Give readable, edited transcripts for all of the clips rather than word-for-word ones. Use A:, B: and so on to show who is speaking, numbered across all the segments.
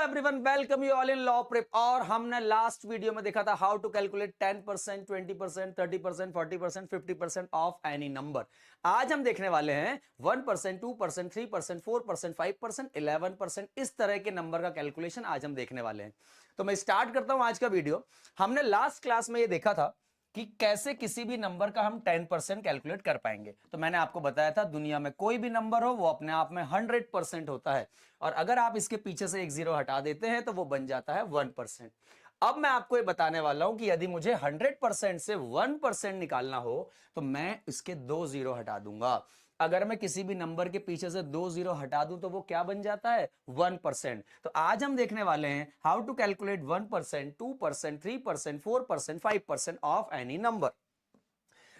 A: Everyone, welcome you all in law prep. और हमने last video में देखा था how to calculate 10%, 20%, 30%, 40%, 50% of any number. आज हम देखने वाले हैं 1%, 2%, 3%, 4%, 5%, 11%। इस तरह के नंबर का कैलकुलेशन आज हम देखने वाले हैं। तो मैं स्टार्ट करता हूं आज का वीडियो। हमने लास्ट क्लास में यह देखा था कि कैसे किसी भी नंबर का हम 10% कैलकुलेट कर पाएंगे। तो मैंने आपको बताया था दुनिया में कोई भी नंबर हो वो अपने आप में 100% होता है, और अगर आप इसके पीछे से एक जीरो हटा देते हैं तो वो बन जाता है 1%। अब मैं आपको ये बताने वाला हूं कि यदि मुझे 100% से 1% निकालना हो तो मैं इसके दो जीरो हटा दूंगा। अगर मैं किसी भी नंबर के पीछे से दो जीरो हटा दूं तो वो क्या बन जाता है? 1%। तो आज हम देखने वाले हैं how to calculate 1%, 2%, 3%, 4%, 5% of any number.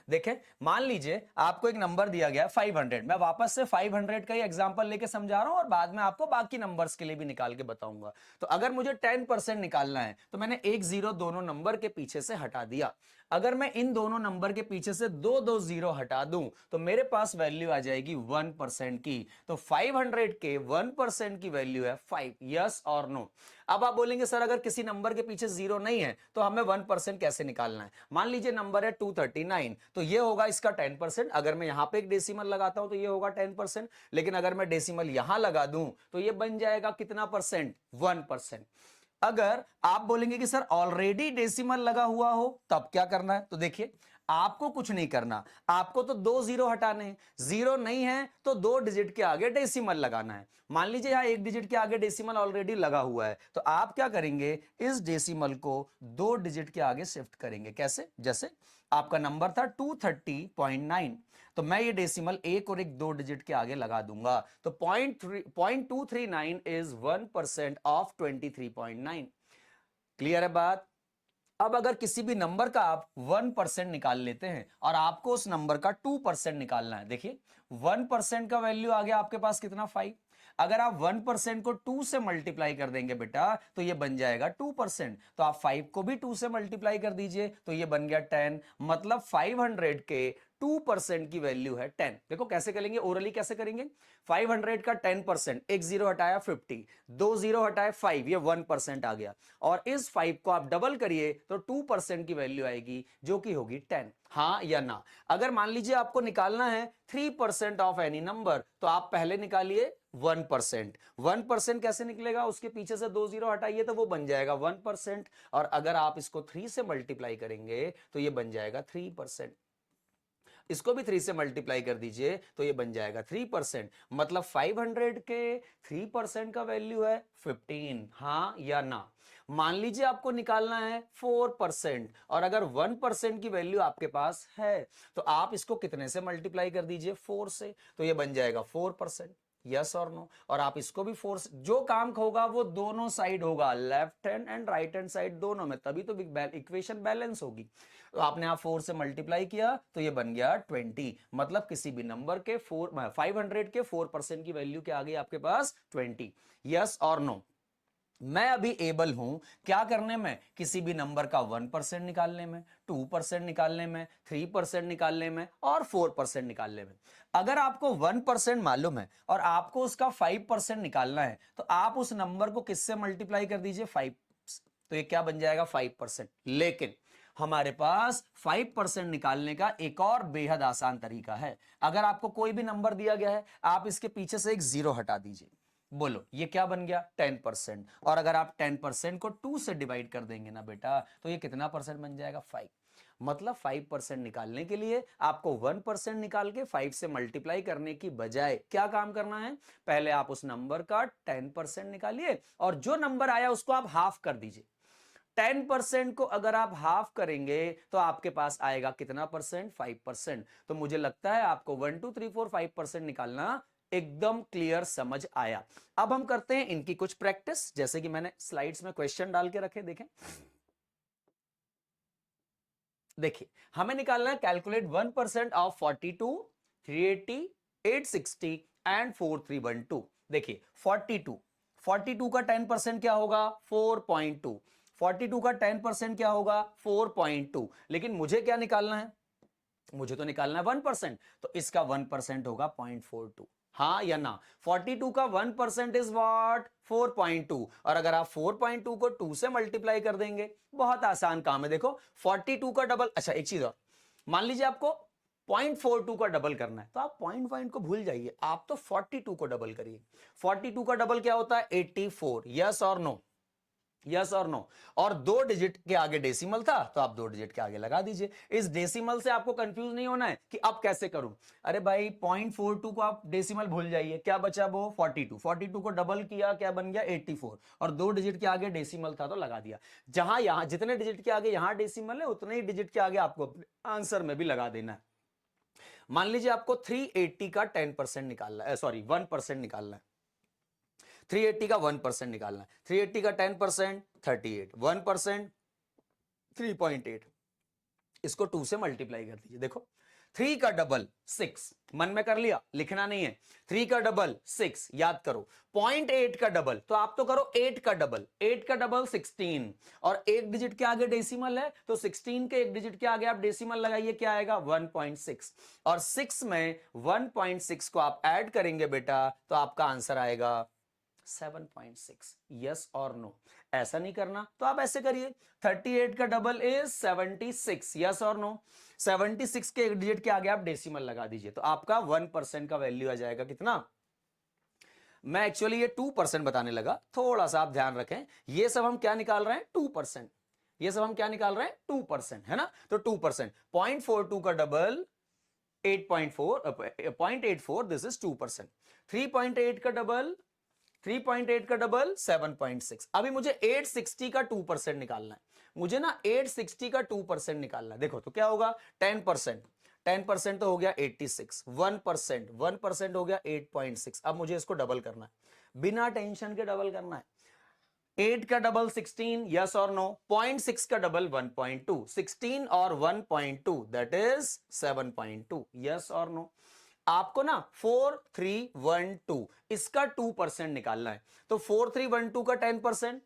A: देखें, मान लीजिए आपको एक नंबर दिया गया 500। मैं वापस से 500 का ही एग्जांपल लेके समझा रहा हूं और बाद में आपको बाकी नंबर्स के लिए भी निकाल के बताऊंगा। तो अगर मुझे 10% निकालना है तो मैंने एक जीरो दोनों नंबर के पीछे से हटा दिया। अगर मैं इन दोनों नंबर के पीछे से दो दो जीरो हटा दूं तो मेरे पास वैल्यू आ जाएगी 1% की। तो 500 के 1% की वैल्यू है 5। यस और नो? अब आप बोलेंगे सर अगर किसी नंबर के पीछे जीरो नहीं है तो हमें 1% कैसे निकालना है? मान लीजिए नंबर है 239, तो ये होगा इसका 10%। अगर मैं यहां पे एक डेसिमल लगाता हूं तो ये होगा 10%, लेकिन अगर मैं डेसिमल यहां लगा दूं तो ये बन जाएगा कितना परसेंट? 1%। अगर आप बोलेंगे कि सर ऑलरेडी डेसिमल लगा हुआ हो तब क्या करना है, तो देखिए आपको कुछ नहीं करना, आपको तो दो जीरो हटाने हैं। जीरो नहीं है तो दो डिजिट के आगे डेसिमल लगाना है। मान लीजिए यहां एक डिजिट के आगे डेसिमल ऑलरेडी लगा हुआ है, तो आप क्या करेंगे? इस डेसिमल को दो डिजिट के आगे शिफ्ट करेंगे। कैसे? जैसे आपका नंबर था 230.9, तो मैं ये डेसिमल एक और एक दो डिजिट के आगे लगा दूंगा। तो 0.239 इज 1% ऑफ 23.9। क्लियर है बात? अब अगर किसी भी नंबर का आप 1% निकाल लेते हैं और आपको उस नंबर का 2% निकालना है, देखिए 1% का वैल्यू आ गया आपके पास कितना? 5। अगर आप 1% को 2 से मल्टीप्लाई कर देंगे बेटा तो ये बन जाएगा 2%। तो आप 5 को भी 2 से मल्टीप्लाई कर दीजिए तो ये बन गया 10। मतलब 500 के 2% की वैल्यू है 10। देखो कैसे करेंगे, ओरली कैसे करेंगे। 500 का 10%, एक जीरो हटाया 50, दो जीरो हटाए 5, ये 1% आ गया। और इस 5 को आप डबल करिए तो 2% की वैल्यू आएगी जो कि होगी 10। हां या ना? अगर मान लीजिए आपको निकालना है 3% ऑफ एनी नंबर तो आप पहले निकालिए 1%। 1% कैसे निकलेगा? उसके पीछे से दो जीरो हटाइए तो वो बन जाएगा 1%। और अगर आप इसको 3 से मल्टीप्लाई करेंगे तो ये बन जाएगा 3%। इसको भी 3 से मल्टीप्लाई कर दीजिए तो ये बन जाएगा 3%। मतलब 500 के 3% का वैल्यू है 15। हां या ना? मान लीजिए आपको निकालना है 4%, और अगर 1% की वैल्यू आपके पास है तो आप इसको कितने से मल्टीप्लाई कर दीजिए? 4 से, तो ये बन जाएगा 4%। यस और नो? और आप इसको भी फोर्स, जो काम होगा वो दोनों साइड होगा, left hand and right hand side दोनों में, तभी तो इक्वेशन बैलेंस होगी। तो आपने आप 4 से मल्टीप्लाई किया तो ये बन गया 20। मतलब किसी भी नंबर के 500 के 4% की वैल्यू के आगे आपके पास 20। यस और नो? मैं अभी एबल हूं क्या करने में? किसी भी नंबर का 1% निकालने में, 2% निकालने में, 3% निकालने में और 4% निकालने में। अगर आपको 1% मालूम है और आपको उसका 5% निकालना है तो आप उस नंबर को किससे मल्टीप्लाई कर दीजिए? 5। तो ये क्या बन जाएगा? 5%। लेकिन हमारे पास 5% निकालने का एक और बेहद आसान तरीका है। अगर आपको कोई भी नंबर दिया गया है, आप इसके पीछे से एक जीरो हटा दीजिए। बोलो ये क्या बन गया? 10%। और अगर आप 10% को 2 से डिवाइड कर देंगे ना बेटा तो ये कितना परसेंट बन जाएगा? 5। मतलब 5% निकालने के लिए आपको 1% निकाल के 5 से मल्टीप्लाई करने की बजाय क्या काम करना है? पहले आप उस नंबर का 10% निकालिए और जो नंबर आया उसको आप हाफ कर दीजिए। 10% को अगर आप हाफ करेंगे तो आपके पास आएगा कितना परसेंट? 5%। तो मुझे लगता है आपको 1 2 3 4 5% निकालना एकदम क्लियर समझ आया। अब हम करते हैं इनकी कुछ प्रैक्टिस, जैसे कि मैंने स्लाइड्स में क्वेश्चन डाल के रखे, देखें। देखिए हमें निकालना है कैलकुलेट 1% ऑफ 42, 380, 860 एंड 4312। देखिए 42 का 10% क्या होगा? 4.2। 42 का 10% क्या होगा? 4.2। लेकिन मुझे क्या निकालना है? मुझे तो निकालना है 1%, तो इसका 1% होगा 0.42। हाँ या ना? 42 का 1% इज व्हाट? 4.2। और अगर आप 4.2 को 2 से मल्टीप्लाई कर देंगे, बहुत आसान काम है। देखो 42 का डबल, अच्छा एक चीज और, मान लीजिए आपको 0.42 का डबल करना है, तो आप पॉइंट को भूल जाइए, आप तो 42 को डबल करिए। 42 का डबल क्या होता है? 84। यस और नो? यस और नो? और 2 डिजिट के आगे डेसिमल था, तो आप 2 डिजिट के आगे लगा दीजिए। इस डेसिमल से आपको कंफ्यूज नहीं होना है कि अब कैसे करूं। अरे भाई 0.42 को आप डेसिमल भूल जाइए, क्या बचा वो? 42। 42 को डबल किया, क्या बन गया? 84। और 2 डिजिट के आगे डेसिमल था तो लगा दिया। जहां यहां जितने डिजिट के आगे यहां डेसिमल है, उतने ही डिजिट के आगे आपको आंसर में भी लगा देना है। मान लीजिए आपको 380 का 10% निकालना है, सॉरी 1% निकालना है। 380 का 1% निकालना है। 380 का 10% 38, 1% 3.8। इसको 2 से मल्टीप्लाई कर दीजिए। देखो 3 का डबल 6, मन में कर लिया, लिखना नहीं है। 3 का डबल 6, याद करो। 0.8 का डबल, तो आप तो करो 8 का डबल। 8 का डबल 16, और एक डिजिट के आगे डेसिमल है, तो 16 के एक डिजिट के आगे आप डेसिमल लगाइए, क्या आएगा? 1.6। और 6 में 1.6 को आप ऐड करेंगे बेटा, तो आपका आंसर आएगा 7.6। यस और नो? ऐसा नहीं करना तो आप ऐसे करिए, 38 का डबल इज 76। यस और नो? 76 के एक डिजिट के आगे आप डेसिमल लगा दीजिए, तो आपका 1% का वैल्यू आ जाएगा कितना? मैं एक्चुअली ये 2% बताने लगा, थोड़ा सा आप ध्यान रखें। ये सब हम क्या निकाल रहे हैं? 2%। ये सब हम क्या निकाल रहे हैं? 2%, है ना? तो 2%, 0.42 का डबल 8.4, 0.84, दिस इज 2%। 3.8 का डबल 3.8 का डबल 7.6। अभी मुझे 860 का 2% निकालना है। मुझे ना 860 का 2% निकालना है। देखो तो क्या होगा? 10%, 10% तो हो गया 86, 1%, 1% हो गया 8.6। अब मुझे इसको डबल करना है, बिना टेंशन के डबल करना है। 8 का डबल 16, यस और नो? 0.6 का डबल 1.2, 16 और 1.2 दैट इज 7.2। यस और नो? आपको ना 4312 इसका 2% निकालना है। तो 4312 का 10%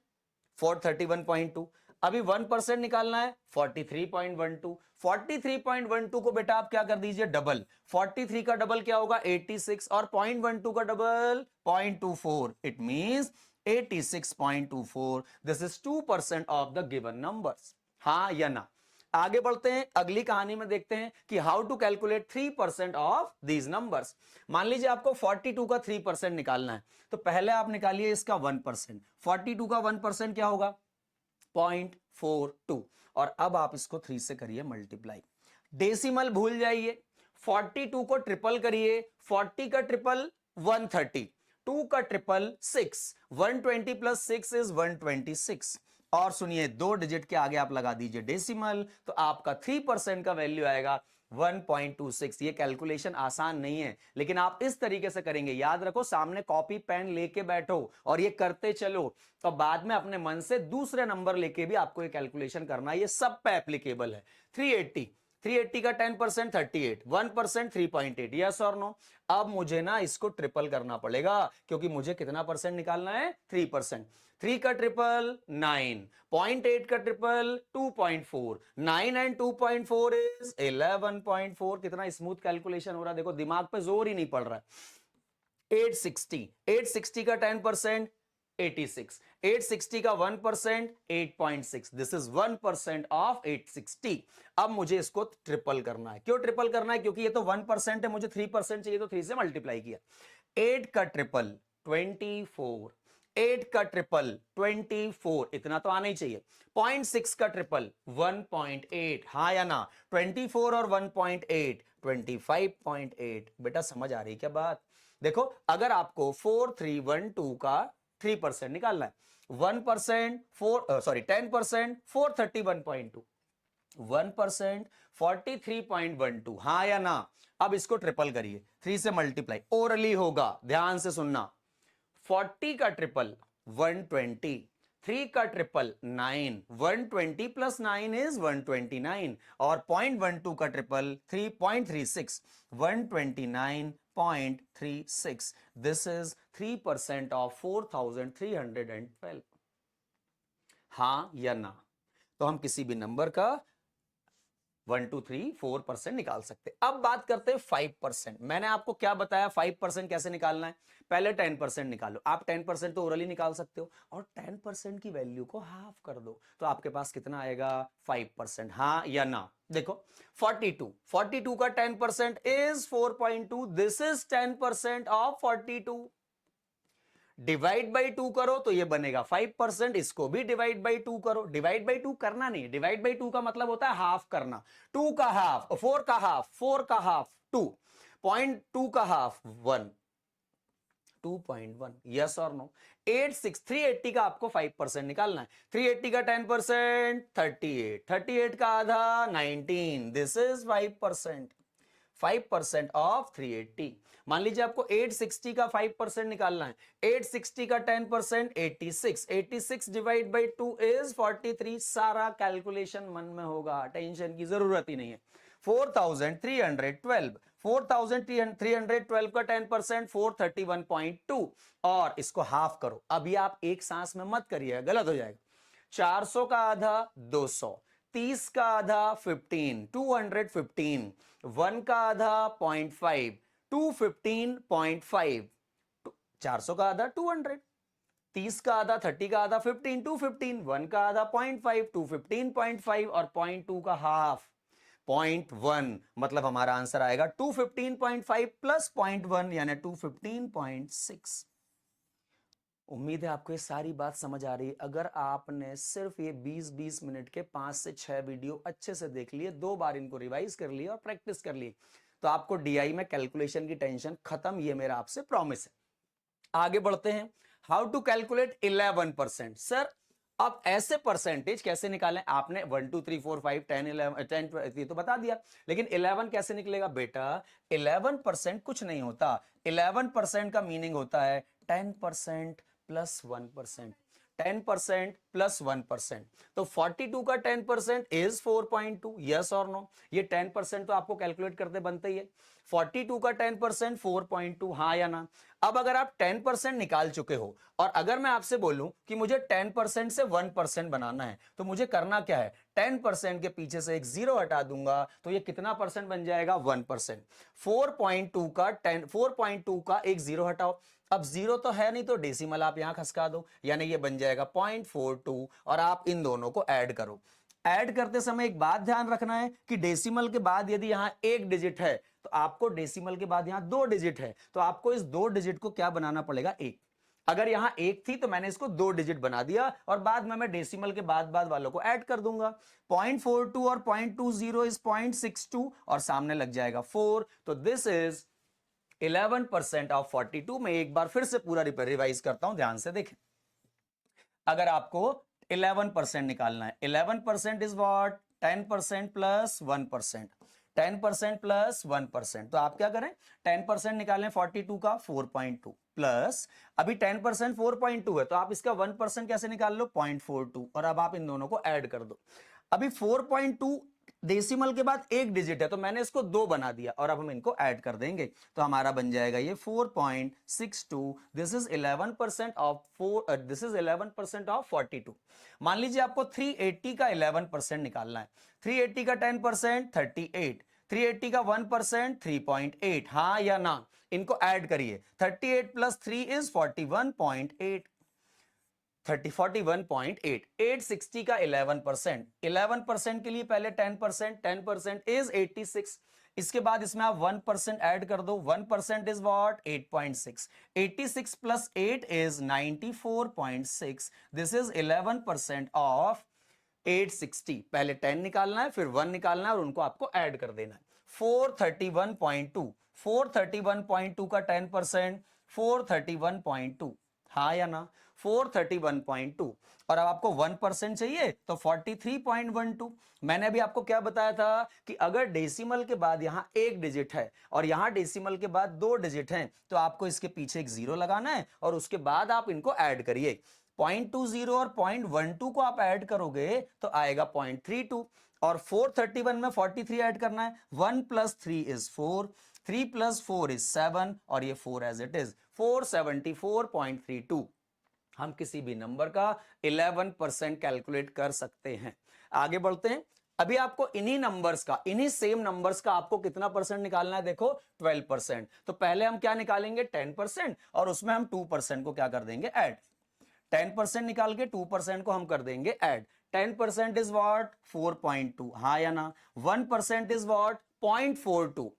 A: 431.2। अभी 1% निकालना है, 43.12। 43.12 को बेटा आप क्या कर दीजिए? डबल। 43 का डबल क्या होगा? 86, और 0.12 का double 0.24। It means 86.24। This is 2% of the given numbers. हाँ या ना? आगे बढ़ते हैं, अगली कहानी में देखते हैं कि how to calculate 3% of these numbers. मान लीजिए आपको 42 का 3% निकालना है, तो पहले आप निकालिए इसका 1%। 42 का 1% क्या होगा? 0.42। और अब आप इसको 3 से करिए मल्टीप्लाई। डेसिमल भूल जाइए, 42 को ट्रिपल करिए। 40 का ट्रिपल 130, 2 का ट्रिपल 6, 120 प्लस 6 इज 126। और सुनिए, 2 डिजिट के आगे आप लगा दीजिए डेसिमल, तो आपका 3% का वैल्यू आएगा 1.26। ये कैलकुलेशन आसान नहीं है, लेकिन आप इस तरीके से करेंगे। याद रखो, सामने कॉपी पेन लेके बैठो और ये करते चलो, तो बाद में अपने मन से दूसरे नंबर लेके भी आपको ये कैलकुलेशन करना है। ये सब पे एप्लीकेबल है। 380 का 10% 38, 1% 3.8। यस और नो? अब मुझे ना इसको ट्रिपल करना पड़ेगा, क्योंकि मुझे कितना परसेंट निकालना है? 3%। 3 का ट्रिपल 9, 0.8 का ट्रिपल 2.4, 9 एंड 2.4 इज 11.4। कितना स्मूथ कैलकुलेशन हो रहा है, देखो दिमाग पे जोर ही नहीं पड़ रहा है। 860 का 10% 86, 860 का 1% 8.6। This is 1% of 860। अब मुझे इसको ट्रिपल करना है। क्यों ट्रिपल करना है? क्योंकि ये तो 1% है, मुझे 3% चाहिए, तो 3 से मल्टीप्लाई किया। 8 का ट्रिपल 24, 8 का ट्रिपल 24, इतना तो आना ही चाहिए। 0.6 का ट्रिपल 1.8, हाँ या ना? 24 और 1.8 25.8। बेटा समझ आ रही क्या बात? देखो, अगर आपको 4312 का 3% निकालना है, 1% 10% 431.2, 1% 43.12, हाँ या ना? अब इसको ट्रिपल करिए, 3 से मल्टीप्लाई, ओरली होगा, ध्यान से सुनना। 40 का ट्रिपल 120, 3 का ट्रिपल 9, 120 प्लस 9 इज 129, और 0.12 का ट्रिपल 3.36, 129.36। This is 3% of 4312। हाँ या ना? तो हम किसी भी नंबर का 1 2 3 4% निकाल सकते। अब बात करते हैं 5%। मैंने आपको क्या बताया 5% कैसे निकालना है? पहले 10% निकालो। आप 10% तो ओरली निकाल सकते हो और 10% की वैल्यू को हाफ कर दो तो आपके पास कितना आएगा? 5%। हाँ या ना? देखो 42 का 10% is 4.2। This is 10% of 42। Divide by 2 करो तो ये बनेगा 5%। इसको भी डिवाइड बाई 2 करो। डिवाइड बाई 2 करना नहीं, डिवाइड बाई 2 का मतलब होता है हाफ करना। 2 का हाफ 4 का हाफ 4 का हाफ 2, 0.2 का हाफ 1, 2.1। यस और नो? 380 का आपको 5% निकालना है। 380 का 10% 38, 38 का आधा 19। This is 5%। 5% ऑफ 380। मान लीजिए आपको 860 का 5% निकालना है। 860 का 10% 86। 86 डिवाइड बाई 2 इज 43। सारा कैलकुलेशन मन में होगा, टेंशन की जरूरत ही नहीं है। 4312, 4312 का 10% 431.2 और इसको हाफ करो। अभी आप एक सांस में मत करिए, गलत हो जाएगा। 400 का आधा 200, 30 का आधा 15, 215, 1 का आधा 0.5, 215.5, 400 का आधा 200, 30 का आधा 30 का आधा 15, 215, 1 का आधा 0.5, 215.5 और 0.2 का हाफ 0.1। मतलब हमारा आंसर आएगा 215.5 प्लस 0.1 यानी 215.6। उम्मीद है आपको ये सारी बात समझ आ रही है। अगर आपने सिर्फ ये 20-20 मिनट के 5 से 6 वीडियो अच्छे से देख लिए, 2 बार इनको रिवाइज कर लिए और प्रैक्टिस कर ली, तो आपको डीआई में कैलकुलेशन की टेंशन खत्म। ये मेरा आपसे प्रॉमिस है। आगे बढ़ते हैं। How to calculate 11%। सर अब ऐसे परसेंटेज कैसे निकालें? आपने 1 2 3 4 5 10 11 10 ये तो बता दिया, लेकिन 11 कैसे निकलेगा? बेटा 11% कुछ नहीं होता। 11% का मीनिंग होता है 10% प्लस 1%। 10% प्लस 1%। तो 42 का 10% इज 4.2। यस और नो? ये 10% तो आपको कैलकुलेट करते बनते ही है। 42 का 10% 4.2। हाँ या ना? अब अगर आप 10% निकाल चुके हो और अगर मैं आपसे बोलूं कि मुझे 10% से 1% बनाना है, तो मुझे करना क्या है? 10% के पीछे से एक जीरो हटा दूंगा तो ये कितना परसेंट बन जाएगा? 1%। 4.2 का एक जीरो हटाओ। अब जीरो तो है नहीं तो डेसिमल आप यहां खसका दो, यानी ये बन जाएगा 0.42 और आप इन दोनों को ऐड करो। ऐड करते समय एक बात ध्यान रखना है कि डेसिमल के बाद यदि यहां एक डिजिट है तो आपको डेसिमल के बाद यहां 2 डिजिट है तो आपको इस 2 डिजिट को क्या बनाना पड़ेगा? एक। अगर यहां एक थी तो मैंने इसको 2 डिजिट बना दिया और बाद में मैं डेसिमल के बाद वालों को ऐड कर दूंगा। 0.42 और 0.20 इज 0.62 और सामने लग जाएगा 4। तो दिस इज 11% ऑफ 42। में एक बार फिर से पूरा रिवाइज करता हूं, ध्यान से देखें। अगर आपको 11% निकालना है, 11% इज व्हाट? 10% प्लस 1%। 10% प्लस 1%। तो आप क्या करें? 10% निकालें 42 का 4.2 प्लस अभी 10% 4.2 है तो आप इसका 1% कैसे निकाल लो? 0.42 और अब आप इन दोनों को ऐड कर दो। अभी 4.2 डेसिमल के बाद एक डिजिट है तो मैंने इसको 2 बना दिया और अब हम इनको ऐड कर देंगे तो हमारा बन जाएगा ये 4.62। This is 11% of 4, this is 11% of 42। मान लीजिए आपको 380 का 11% निकालना है। 380 का 10% 38, 380 का 1% 3.8। हाँ या ना? इनको ऐड करिए। 38 प्लस 3 इज 41.8। 41.8। 860 का 11%। 11% के लिए पहले 10%, 10% इज 86। इसके बाद इसमें आप 1% ऐड कर दो। 1% is what? 8.6। 86 plus 8 is 94.6। This is 11% of 860। पहले 10 निकालना है, फिर 1 निकालना है और उनको आपको ऐड कर देना है। 431.2। 431.2 का 10% 431.2। हाँ या ना? 431.2 और अब आपको 1% चाहिए तो 43.12। मैंने अभी आपको क्या बताया था कि अगर डेसिमल के बाद यहां एक डिजिट है और यहां डेसिमल के बाद 2 डिजिट हैं तो आपको इसके पीछे एक जीरो लगाना है और उसके बाद आप इनको ऐड करिए। 0.20 और 0.12 को आप ऐड करोगे तो आएगा 0.32 और 431 में 43 ऐड करना है। 1 प्लस 3 इज 4, 3 प्लस 4 इज 7 और ये 4 एज इट इज 474.32। हम किसी भी नंबर का 11% कैलकुलेट कर सकते हैं। आगे बढ़ते हैं। अभी आपको इन्हीं नंबर्स का, इन्हीं सेम नंबर्स का आपको कितना परसेंट निकालना है, देखो 12%। तो पहले हम क्या निकालेंगे 10% और उसमें हम 2% को क्या कर देंगे ऐड। 10% निकाल के 2% को हम कर देंगे ऐड। 10% इज वॉट 4.2, हाँ या ना। 1% इज वॉट 0.42।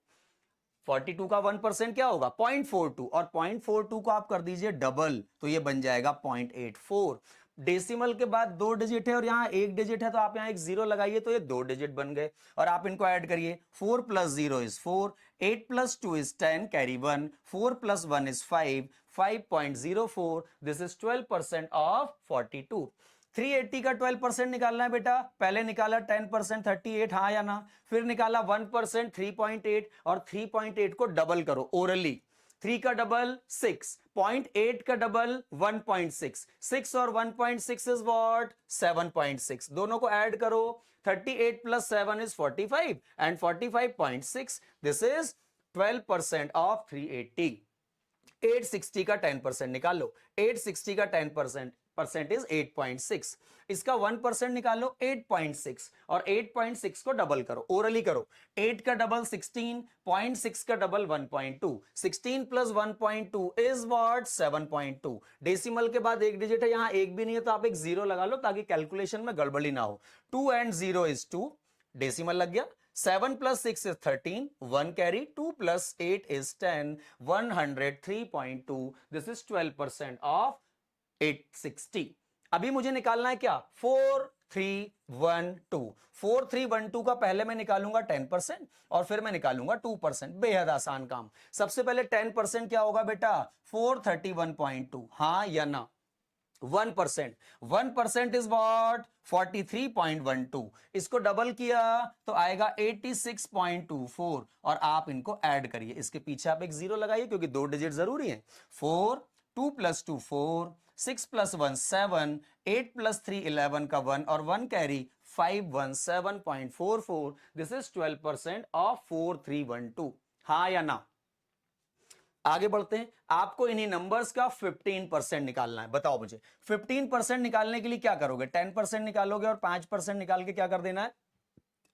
A: 42 का 1% क्या होगा 0.42, और 0.42 को आप कर दीजिए डबल, तो ये बन जाएगा 0.84। डेसिमल के बाद 2 डिजिट है और यहां 1 डिजिट है, तो आप यहां एक जीरो लगाइए तो ये 2 डिजिट बन गए। और आप इनको ऐड करिए, 4 + 0 is 4, 8 + 2 is 10, carry 1, 4 + 1 is 5, 5.04, this is 12% of 42। 380 का 12% निकालना है बेटा, पहले निकाला 10% 38, हाँ या ना। फिर निकाला 1% 3.8, और 3.8 को डबल करो ओरली। 3 का डबल 6, 0.8 का डबल 1.6, 6 और 1.6 इज व्हाट 7.6, दोनों को ऐड करो। 38 + 7 is 45 and 45.6, this is 12% of 380। 860 का 10% निकालो, 860 का 10% इज 8.6, इसका 1% निकालो 8.6, और 8.6 को डबल करो ओरली करो। 8 का डबल 16, 0.6 का डबल 1.2, 16 + 1.2 इज व्हाट 7.2। डेसिमल के बाद एक डिजिट है, यहां एक भी नहीं है, तो आप एक जीरो लगा लो ताकि कैलकुलेशन में गड़बड़ी ना हो। 2 and 0 is 2, डेसिमल लग गया। 7 + 6 is 13, 1 carry, 2 + 8 is 10, 103.2, this is 12% of 860। अभी मुझे निकालना है क्या 4312। 4312 का पहले मैं निकालूंगा 10% और फिर मैं निकालूंगा 2%, बेहद आसान काम। सबसे पहले 10% क्या होगा बेटा 431.2, हाँ या ना। 1% इज वॉट 43.12, इसको डबल किया तो आएगा 86.24, और आप इनको ऐड करिए, इसके पीछे आप एक जीरो लगाइए क्योंकि 2 डिजिट जरूरी है। 4, 2 + 2 4, 6 + 1 7, 8 + 3 11 का 1 और 1 कैरी 517.44, दिस इज 12% ऑफ 4312, हाँ या ना। आगे बढ़ते हैं, आपको इन्हीं नंबर्स का 15% निकालना है। बताओ मुझे 15% निकालने के लिए क्या करोगे, 10% निकालोगे और 5% निकाल के क्या कर देना है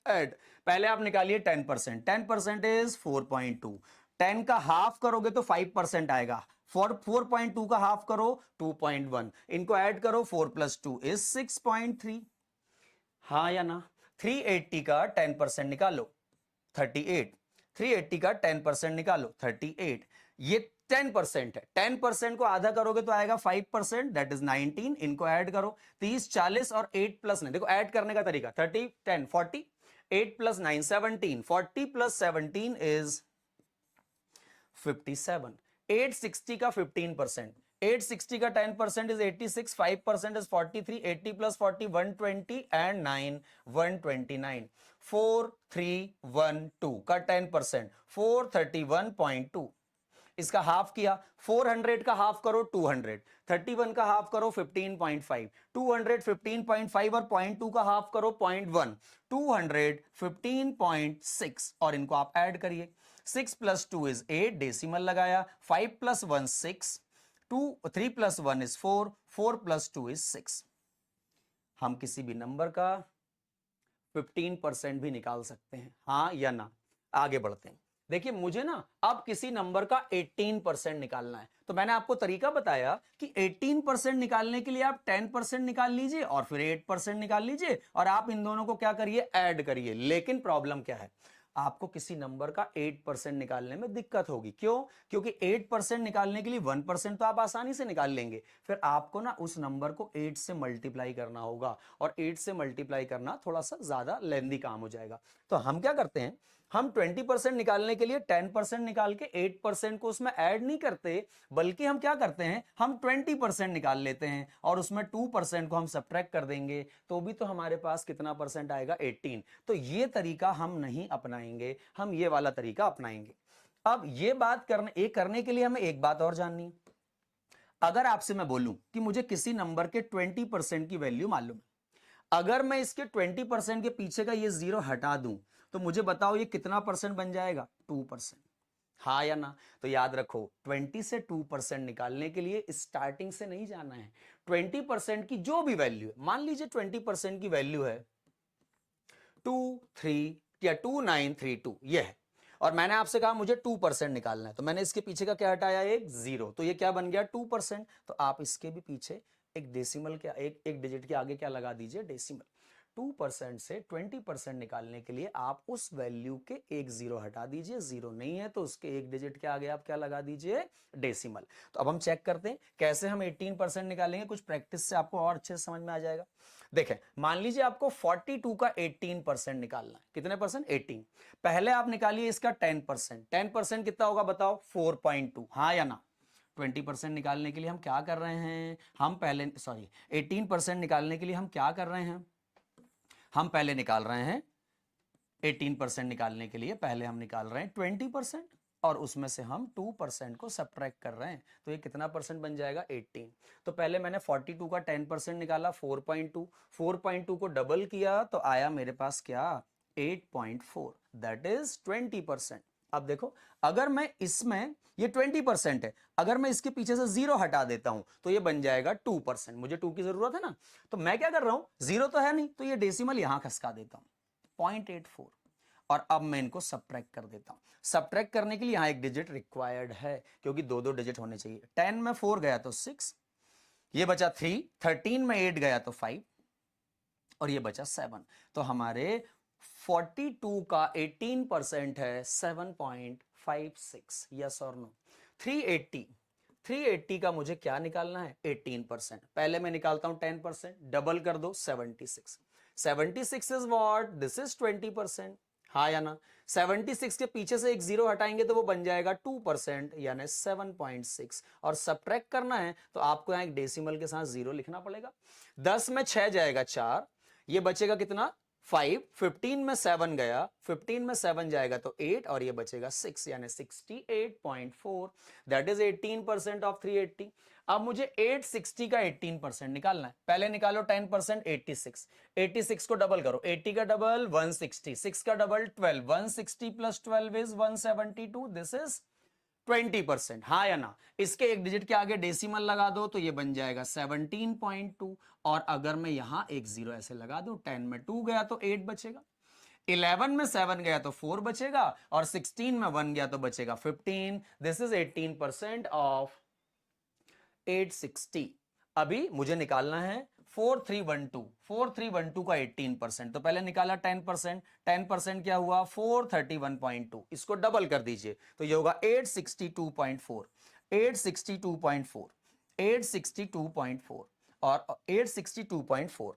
A: ऐड। पहले आप निकालिए 10%, 10% इज 4.2, 10 का हाफ करोगे तो 5% आएगा, 4.2 का हाफ करो 2.1, इनको ऐड करो 4 + 2 इज 6.3, हाँ या ना। 380 का 10% निकालो 38, 380 का 10% निकालो 38, ये 10% है। 10% को आधा करोगे तो आएगा 5%, दैट इज 19, इनको ऐड करो 30 40 और 8 + 9, देखो ऐड करने का तरीका 30 10 40, 8 + 9 17, 40 + 17 इज 57। 860 का 15%, 860 का 10% इज 86, 5% इज 43, 80 + 40 120 एंड 9 129। 4312 का 10% 431.2, इसका हाफ किया, 400 का हाफ करो 200, 31 का हाफ करो 15.5, 200 15.5 और 0.2 का हाफ करो 0.1, 200 15.6, और इनको आप ऐड करिए। 6 + 2 इज 8, डेसिमल लगाया, 5 + 1 6, 3 + 1 इज 4, 4 + 2 इज 6। हम किसी भी नंबर का 15% भी निकाल सकते हैं, हाँ या ना। आगे बढ़ते हैं, देखिए मुझे ना अब किसी नंबर का 18% निकालना है, तो मैंने आपको तरीका बताया कि 18% निकालने के लिए आप 10% निकाल लीजिए और फिर 8% निकाल लीजिए, और आप इन दोनों को क्या करिए ऐड करिए। लेकिन प्रॉब्लम क्या है, आपको किसी नंबर का 8% निकालने में दिक्कत होगी। क्यों? क्योंकि 8% निकालने के लिए 1% तो आप आसानी से निकाल लेंगे, फिर आपको ना उस नंबर को 8 से मल्टीप्लाई करना होगा, और 8 से मल्टीप्लाई करना थोड़ा सा ज्यादा लेंदी काम हो जाएगा। तो हम क्या करते हैं, हम 20% निकालने के लिए 10% निकाल के 8% को उसमें ऐड नहीं करते, बल्कि हम क्या करते हैं, हम 20% निकाल लेते हैं और उसमें 2% को हम सब्ट्रैक्ट कर देंगे, तो भी तो हमारे पास कितना परसेंट आएगा 18। तो ये तरीका हम नहीं अपनाएंगे, हम ये वाला तरीका अपनाएंगे। अब ये बात करने के लिए हमें एक बात और जाननी है। अगर आपसे मैं बोलूं कि मुझे किसी नंबर के 20% की वैल्यू मालूम है, अगर मैं इसके 20% के पीछे का ये जीरो हटा दूं, तो मुझे बताओ ये कितना परसेंट बन जाएगा 2%, हाँ या ना। तो याद रखो 20 से 2% निकालने के लिए स्टार्टिंग से नहीं जाना है। 20% की जो भी वैल्यू है, मान लीजिए 20% की वैल्यू है 23 या 2932 ये है, और मैंने आपसे कहा मुझे 2% निकालना है, तो मैंने इसके पीछे का क्या हटाया, एक जीरो, तो ये क्या बन गया 2%। तो आप इसके भी पीछे एक डेसिमल के एक डिजिट के आगे क्या लगा दीजिए, डेसिमल। 2% से 20% निकालने के लिए आप उस वैल्यू के एक जीरो हटा दीजिए, जीरो नहीं है तो उसके एक डिजिट के आगे आप क्या लगा दीजिए, डेसिमल। तो अब हम चेक करते हैं कैसे हम 18% निकालेंगे, कुछ प्रैक्टिस से आपको और अच्छे से समझ में आ जाएगा। देखें, मान लीजिए आपको 42 का 18% निकालना है, कितने परसेंट, 18। पहले आप निकालिए इसका 10%, 10% कितना होगा बताओ, 4.2, हाँ या ना। 20% निकालने के लिए हम क्या कर रहे हैं, हम पहले 18% निकालने के लिए हम क्या कर रहे हैं, हम पहले निकाल रहे हैं 18% निकालने के लिए पहले हम निकाल रहे हैं 20%, और उसमें से हम 2% को सब्ट्रैक्ट कर रहे हैं, तो ये कितना परसेंट बन जाएगा, 18। तो पहले मैंने 42 का 10% निकाला 4.2, 4.2 को डबल किया तो आया मेरे पास क्या, 8.4, दैट इज 20%। अब देखो, अगर मैं इसमें, ये 20% है, अगर मैं इसके पीछे से जीरो हटा देता हूं तो ये बन जाएगा 2%, मुझे 2 की जरूरत है ना, तो मैं क्या कर रहा हूं, जीरो तो है नहीं तो ये डेसिमल यहां खसका देता हूं, 0.84, और अब मैं इनको सब्ट्रैक्ट कर देता हूं। सब्ट्रैक्ट करने के लिए यहां एक डिजिट रिक्वायर्ड है, क्योंकि दो दो डिजिट होने चाहिए। 10 में 4 गया तो 6, ये बचा 3, 13 में 8 गया तो 5, और ये बचा 7। तो हमारे 42 का 18% है 7.56, यस और नो। 380 का मुझे क्या निकालना है, 18%। पहले मैं निकालता हूं 10%, डबल कर दो 76, 76 इज व्हाट, दिस इज 20%, हाँ या ना। 76 के पीछे से एक जीरो हटाएंगे तो वो बन जाएगा 2%, यानी 7.6, और सब्ट्रैक्ट करना है तो आपको यहां एक डेसिमल के साथ जीरो लिखना पड़ेगा। 10 में 6 जाएगा 4, ये बचेगा कितना, 5, 15 में 7 गया, 15 में 7 जाएगा तो 8, और ये बचेगा 6, यानी 68.4, दैट इज 18% ऑफ 380। अब मुझे 860 का 18% निकालना है। पहले निकालो 10%, 86, 86 को डबल करो, 80 का डबल 160, 6 का double 12, 160 plus 12 is 172, this is 20%, हाँ या ना। इसके एक डिजिट के आगे डेसिमल लगा दो तो ये बन जाएगा 17.2, और अगर मैं यहां एक जीरो ऐसे लगा दूं, 10 में 2 गया तो 8 बचेगा, 11 में 7 गया तो 4 बचेगा, और 16 में 1 गया तो बचेगा 15, दिस इज 18% ऑफ 860। अभी मुझे निकालना है 4312 का 18%, तो पहले निकाला 10%, 10% क्या हुआ 431.2, इसको डबल कर दीजिए तो ये होगा 862.4, 862.4, 862.4, और 862.4,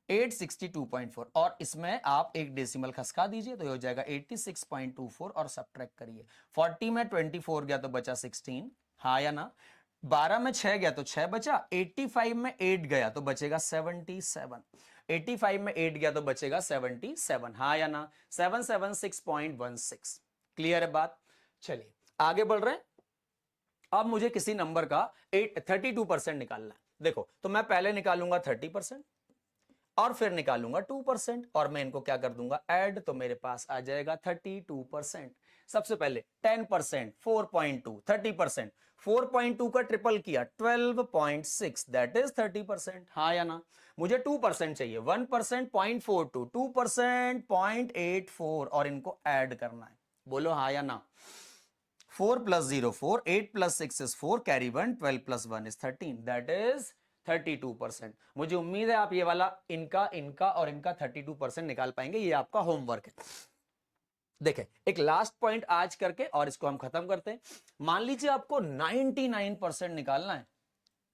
A: 862.4, और इसमें आप एक डेसिमल खसका दीजिए तो ये हो जाएगा 86.24, और सब्ट्रैक्ट करिए। 40 में 24 गया तो बचा 16, हाँ या ना। 12 में 6 गया तो 6 बचा, 85 में 8 गया तो बचेगा 77, 85 में 8 गया तो बचेगा 77, हाँ या ना। 776.16, क्लियर है बात। चलिए आगे बढ़ रहे हैं। अब मुझे किसी नंबर का 32% निकालना है। देखो, तो मैं पहले निकालूंगा 30% और फिर निकालूंगा 2%, और मैं इनको क्या कर दूंगा, ऐड, तो मेरे पास आ जाएगा 32%। सबसे पहले 10%, 4.2, 30%, 4.2 का ट्रिपल किया 12.6, दैट इज 30%, हाँ या ना। मुझे 2% चाहिए, 1% 0.42, 2% 0.84, और इनको ऐड करना है, बोलो हाँ या ना। 4 plus 0 4, 8 plus 6 is 4, carry 1, 12 plus 1 is 13, that is 32%। मुझे उम्मीद है आप ये वाला इनका इनका और इनका 32% निकाल पाएंगे, ये आपका होमवर्क है। देखें, एक लास्ट पॉइंट आज करके और इसको हम खत्म करते हैं। मान लीजिए आपको 99% निकालना है,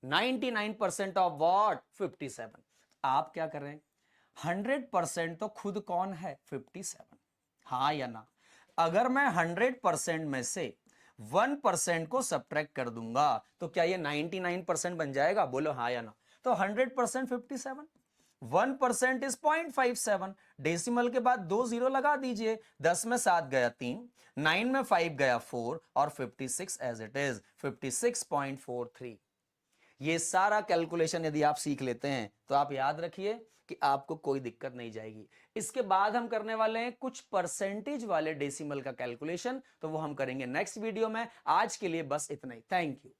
A: 99% ऑफ व्हाट, 57। आप क्या कर रहे हैं, 100% तो खुद कौन है, 57, हाँ या ना। अगर मैं 100% में से 1% को सब्ट्रैक्ट कर दूंगा तो क्या ये 99% बन जाएगा, बोलो हाँ या ना। तो 100% 57, 1% इज 0.57, डेसिमल के बाद 2 जीरो लगा दीजिए। 10 में 7 गया 3, 9 में 5 गया 4, और 56 एज इट इज 56.43। ये सारा कैलकुलेशन यदि आप सीख लेते हैं तो आप याद रखिए कि आपको कोई दिक्कत नहीं जाएगी। इसके बाद हम करने वाले हैं कुछ परसेंटेज वाले डेसिमल का कैलकुलेशन, तो वो हम करेंगे नेक्स्ट वीडियो में। आज के लिए बस इतना ही, थैंक यू।